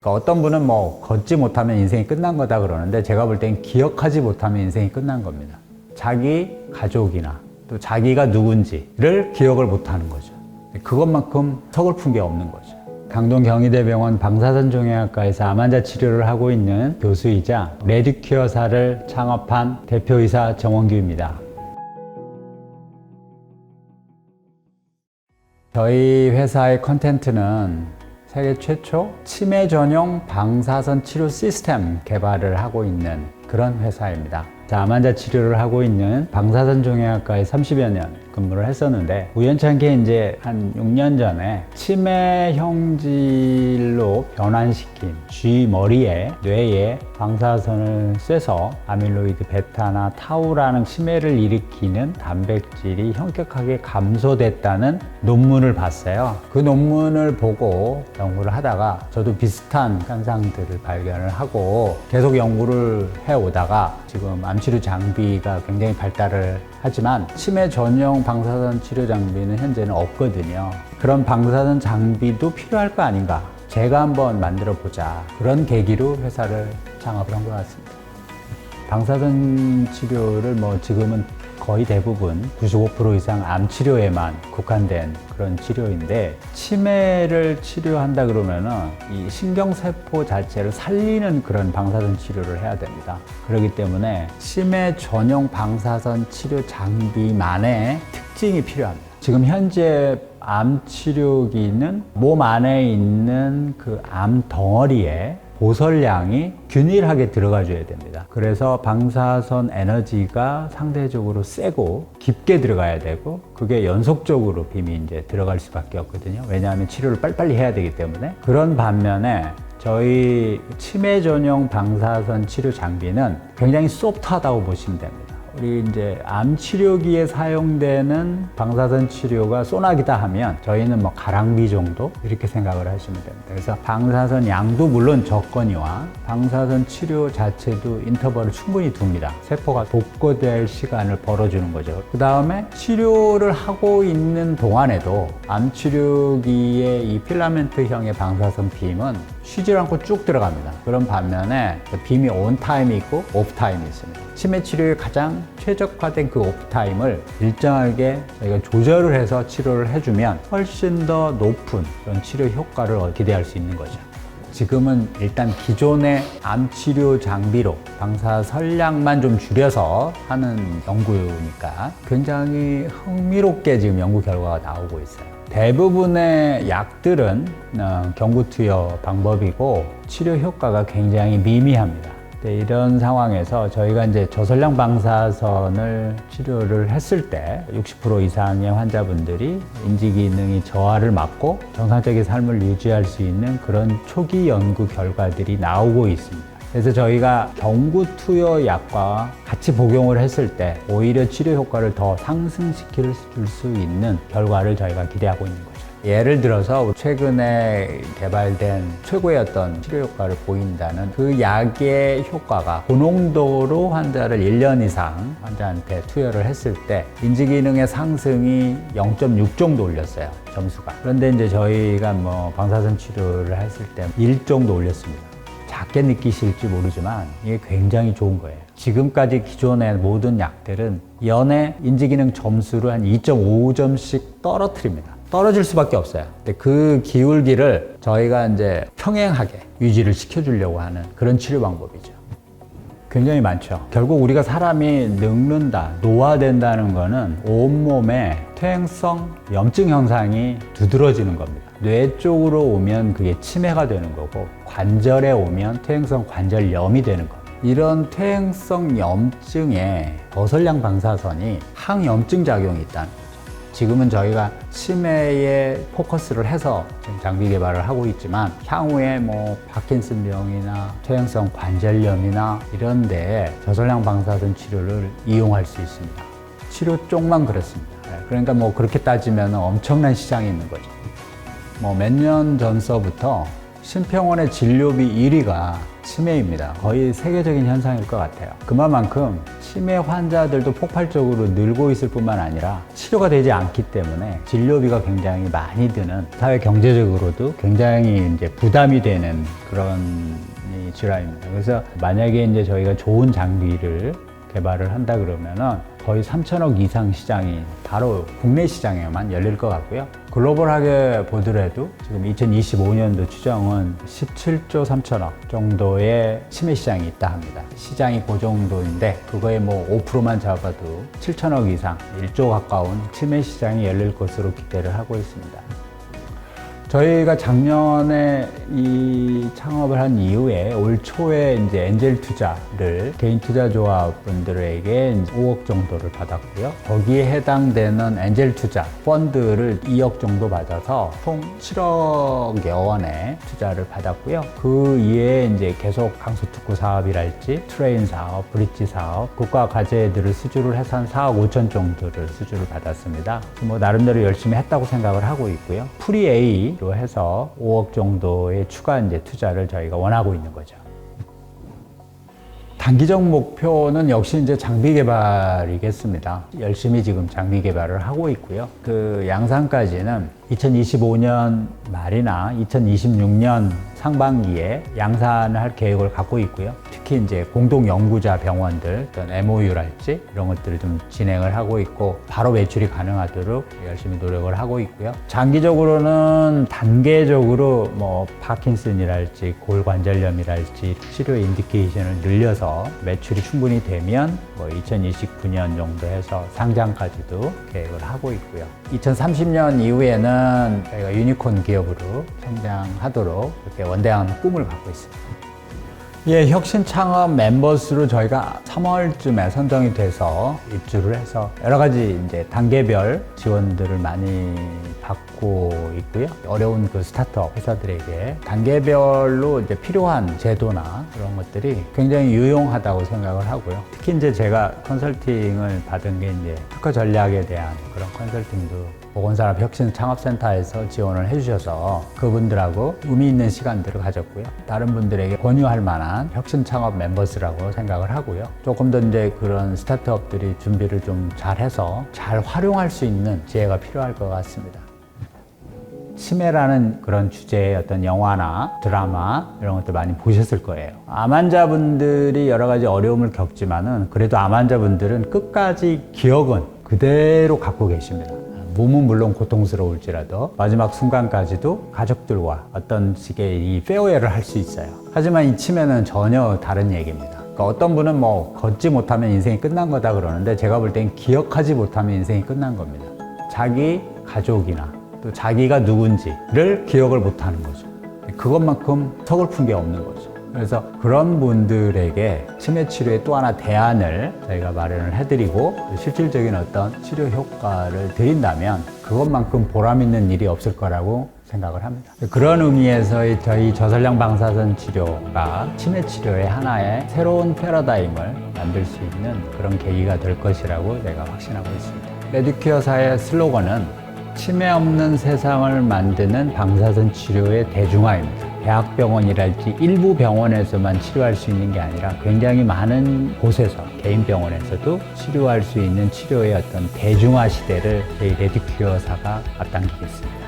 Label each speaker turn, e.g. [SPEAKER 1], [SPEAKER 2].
[SPEAKER 1] 그러니까 어떤 분은 뭐 걷지 못하면 인생이 끝난 거다 그러는데 제가 볼 땐 기억하지 못하면 인생이 끝난 겁니다. 자기 가족이나 또 자기가 누군지를 기억을 못하는 거죠. 그것만큼 서글픈 게 없는 거죠. 강동 경희대병원 방사선종양학과에서 암 환자 치료를 하고 있는 교수이자 레드큐어사를 창업한 대표이사 정원규입니다. 저희 회사의 컨텐츠는 세계 최초 치매 전용 방사선 치료 시스템 개발을 하고 있는 그런 회사입니다. 암 환자 치료를 하고 있는 방사선종양학과에 30여 년 근무를 했었는데 우연찮게 이제 한 6년 전에 치매 형질로 변환시킨 쥐 머리에 뇌에 방사선을 쐬서 아밀로이드 베타나 타우라는 치매를 일으키는 단백질이 현격하게 감소됐다는 논문을 봤어요. 그 논문을 보고 연구를 하다가 저도 비슷한 현상들을 발견을 하고 계속 연구를 해오다가 지금 암치료 장비가 굉장히 발달을 하지만 치매 전용 방사선 치료 장비는 현재는 없거든요. 그런 방사선 장비도 필요할 거 아닌가? 제가 한번 만들어 보자. 그런 계기로 회사를 창업을 한 것 같습니다. 방사선 치료를 지금은 거의 대부분 95% 이상 암 치료에만 국한된 그런 치료인데 치매를 치료한다 그러면은 이 신경세포 자체를 살리는 그런 방사선 치료를 해야 됩니다. 그렇기 때문에 치매 전용 방사선 치료 장비만의 특징이 필요합니다. 지금 현재 암 치료기는 몸 안에 있는 그 암 덩어리에 보설량이 균일하게 들어가줘야 됩니다. 그래서 방사선 에너지가 상대적으로 세고 깊게 들어가야 되고 그게 연속적으로 빔이 이제 들어갈 수밖에 없거든요. 왜냐하면 치료를 빨리빨리 해야 되기 때문에. 그런 반면에 저희 치매 전용 방사선 치료 장비는 굉장히 소프트하다고 보시면 됩니다. 우리 이제 암 치료기에 사용되는 방사선 치료가 소나기다 하면 저희는 가랑비 정도 이렇게 생각을 하시면 됩니다. 그래서 방사선 양도 물론 적거니와 방사선 치료 자체도 인터벌을 충분히 둡니다. 세포가 복구될 시간을 벌어주는 거죠. 그 다음에 치료를 하고 있는 동안에도 암 치료기의 이 필라멘트형의 방사선 빔은 쉬지 않고 쭉 들어갑니다. 그런 반면에 빔이 온 타임이 있고 오프 타임이 있습니다. 치매 치료에 가장 최적화된 그 오프 타임을 일정하게 저희가 조절을 해서 치료를 해주면 훨씬 더 높은 그런 치료 효과를 기대할 수 있는 거죠. 지금은 일단 기존의 암 치료 장비로 방사선량만 좀 줄여서 하는 연구니까 굉장히 흥미롭게 지금 연구 결과가 나오고 있어요. 대부분의 약들은 경구투여 방법이고 치료 효과가 굉장히 미미합니다. 이런 상황에서 저희가 이제 저설량 방사선을 치료를 했을 때 60% 이상의 환자분들이 인지 기능이 저하를 막고 정상적인 삶을 유지할 수 있는 그런 초기 연구 결과들이 나오고 있습니다. 그래서 저희가 경구투여 약과 같이 복용을 했을 때 오히려 치료 효과를 더 상승시킬 수 있는 결과를 저희가 기대하고 있는 거죠. 예를 들어서 최근에 개발된 최고의 어떤 치료 효과를 보인다는 그 약의 효과가 고농도로 환자를 1년 이상 환자한테 투여를 했을 때 인지기능의 상승이 0.6 정도 올렸어요, 점수가. 그런데 이제 저희가 방사선 치료를 했을 때 1 정도 올렸습니다. 작게 느끼실지 모르지만 이게 굉장히 좋은 거예요. 지금까지 기존의 모든 약들은 연의 인지기능 점수를 한 2.5점씩 떨어뜨립니다. 떨어질 수밖에 없어요. 근데 그 기울기를 저희가 이제 평행하게 유지를 시켜주려고 하는 그런 치료 방법이죠. 굉장히 많죠. 결국 우리가 사람이 늙는다, 노화된다는 거는 온몸에 퇴행성 염증 현상이 두드러지는 겁니다. 뇌 쪽으로 오면 그게 치매가 되는 거고 관절에 오면 퇴행성 관절염이 되는 겁니다. 이런 퇴행성 염증에 저설량 방사선이 항염증 작용이 있다는 거죠. 지금은 저희가 치매에 포커스를 해서 지금 장비 개발을 하고 있지만 향후에 파킨슨병이나 퇴행성 관절염이나 이런 데에 저설량 방사선 치료를 이용할 수 있습니다. 치료 쪽만 그렇습니다. 그러니까 그렇게 따지면 엄청난 시장이 있는 거죠. 몇 년 전서부터 심평원의 진료비 1위가 치매입니다. 거의 세계적인 현상일 것 같아요. 그만큼 치매 환자들도 폭발적으로 늘고 있을 뿐만 아니라 치료가 되지 않기 때문에 진료비가 굉장히 많이 드는, 사회 경제적으로도 굉장히 이제 부담이 되는 그런 이 질환입니다. 그래서 만약에 이제 저희가 좋은 장비를 개발을 한다 그러면은 거의 3천억 이상 시장이 바로 국내 시장에만 열릴 것 같고요. 글로벌하게 보더라도 지금 2025년도 추정은 17조 3천억 정도의 치매 시장이 있다 합니다. 시장이 그 정도인데 그거에 뭐 5%만 잡아도 7천억 이상, 1조 가까운 치매 시장이 열릴 것으로 기대를 하고 있습니다. 저희가 작년에 이 창업을 한 이후에 올 초에 이제 엔젤 투자를 개인 투자 조합분들에게 5억 정도를 받았고요. 거기에 해당되는 엔젤 투자 펀드를 2억 정도 받아서 총 7억여 원의 투자를 받았고요. 그 이외에 이제 계속 강서 특구 사업이랄지 트레인 사업, 브릿지 사업, 국가 과제들을 수주를 해서 한 4억 5천 정도를 수주를 받았습니다. 뭐 나름대로 열심히 했다고 생각을 하고 있고요. 프리-A 로 해서 5억 정도의 추가 이제 투자를 저희가 원하고 있는 거죠. 단기적 목표는 역시 이제 장비 개발이겠습니다. 열심히 지금 장비 개발을 하고 있고요. 그 양산까지는 2025년 말이나 2026년 상반기에 양산을 할 계획을 갖고 있고요. 특히 이제 공동 연구자 병원들, 어떤 MOU랄지 이런 것들을 좀 진행을 하고 있고 바로 매출이 가능하도록 열심히 노력을 하고 있고요. 장기적으로는 단계적으로 뭐 파킨슨이랄지 골관절염이랄지 치료 인디케이션을 늘려서 매출이 충분히 되면 뭐 2029년 정도 해서 상장까지도 계획을 하고 있고요. 2030년 이후에는 저희가 유니콘 기업으로 성장하도록 이렇게 원대한 꿈을 갖고 있습니다. 예, 혁신 창업 멤버스로 저희가 3월쯤에 선정이 돼서 입주를 해서 여러 가지 이제 단계별 지원들을 많이 받고 있고요. 어려운 그 스타트업 회사들에게 단계별로 이제 필요한 제도나 그런 것들이 굉장히 유용하다고 생각을 하고요. 특히 이제 제가 컨설팅을 받은 게 이제 특허 전략에 대한 그런 컨설팅도 보건산업혁신창업센터에서 지원을 해주셔서 그분들하고 의미 있는 시간들을 가졌고요. 다른 분들에게 권유할 만한 혁신창업 멤버스라고 생각을 하고요. 조금 더 이제 그런 스타트업들이 준비를 좀 잘해서 잘 활용할 수 있는 지혜가 필요할 것 같습니다. 치매라는 그런 주제의 어떤 영화나 드라마 이런 것들 많이 보셨을 거예요. 암 환자분들이 여러 가지 어려움을 겪지만은 그래도 암 환자분들은 끝까지 기억은 그대로 갖고 계십니다. 몸은 물론 고통스러울지라도 마지막 순간까지도 가족들과 어떤 식의 이 페어웨어를 할 수 있어요. 하지만 이 치매는 전혀 다른 얘기입니다. 그러니까 어떤 분은 뭐 걷지 못하면 인생이 끝난 거다 그러는데 제가 볼 땐 기억하지 못하면 인생이 끝난 겁니다. 자기 가족이나 또 자기가 누군지를 기억을 못하는 거죠. 그것만큼 서글픈 게 없는 거죠. 그래서 그런 분들에게 치매 치료의 또 하나 대안을 저희가 마련을 해드리고 실질적인 어떤 치료 효과를 드린다면 그것만큼 보람 있는 일이 없을 거라고 생각을 합니다. 그런 의미에서 저희 저설량 방사선 치료가 치매 치료의 하나의 새로운 패러다임을 만들 수 있는 그런 계기가 될 것이라고 제가 확신하고 있습니다. 메디큐어사의 슬로건은 치매 없는 세상을 만드는 방사선 치료의 대중화입니다. 대학병원이랄지 일부 병원에서만 치료할 수 있는 게 아니라 굉장히 많은 곳에서 개인 병원에서도 치료할 수 있는 치료의 어떤 대중화 시대를 저희 메디큐어사가 앞당기겠습니다.